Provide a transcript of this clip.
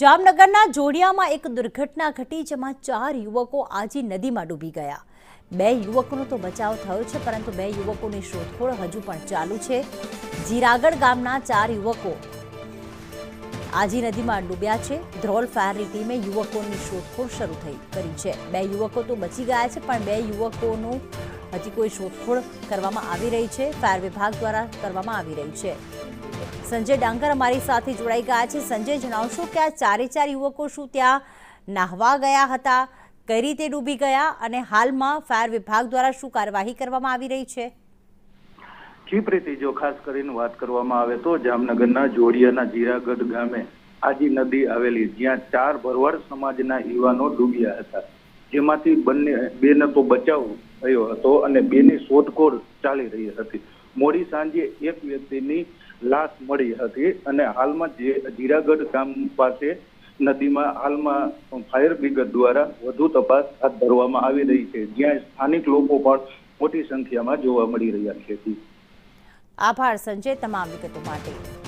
જામનગરના જોડિયામાં એક દુર્ઘટના ઘટી જેમાં 4 યુવકો આજી નદીમાં ડૂબી ગયા। 2 યુવકોનો તો બચાવ થયો છે, પરંતુ 2 યુવકોની શોધખોળ હજુ પણ ચાલુ છે। જીરાગઢ ગામના 4 યુવકો આજી નદીમાં ડૂબ્યા છે। ધ્રોલ ફાયરની ટીમે યુવકોની શોધખોળ શરૂ કરી છે। 2 યુવકો તો બચી ગયા છે, પણ 2 યુવકોનું હજી કોઈ શોધખોળ કરવામાં આવી રહી છે। ફાયર વિભાગ દ્વારા કરવામાં આવી રહી છે। સંજય ડાંગર અમારી સાથે જોડાઈ ગયા છે। સંજય, જણાવશો કે આ 4 યુવકો શું ત્યાં નાહવા ગયા હતા, કઈ રીતે ડૂબી ગયા અને હાલમાં ફાયર વિભાગ દ્વારા શું કાર્યવાહી કરવામાં આવી રહી છે? જી પ્રીતિ, જો ખાસ કરીને વાત કરવામાં આવે તો જામનગરના જોડિયાના જીરાગઢ ગામે આજી નદી આવેલી, જ્યાં 4 ભરવાડ સમાજના યુવાનો ડૂબ્યા હતા, જેમાંથી બેને તો બચાવ થયો હતો અને બેની શોધખોળ ચાલી રહી હતી। મોડી સાંજે એક વ્યક્તિની લાશ મળી હતી અને હાલમાં જીરાગઢ ગામ પાસે નદીમાં હાલમાં ફાયર બ્રિગેડ દ્વારા વધુ તપાસ હાથ ધરવામાં આવી રહી છે, જ્યાં સ્થાનિક લોકો પણ મોટી સંખ્યામાં જોવા મળી રહ્યા છે। આભાર સંજય, તમામ વિગતો માટે।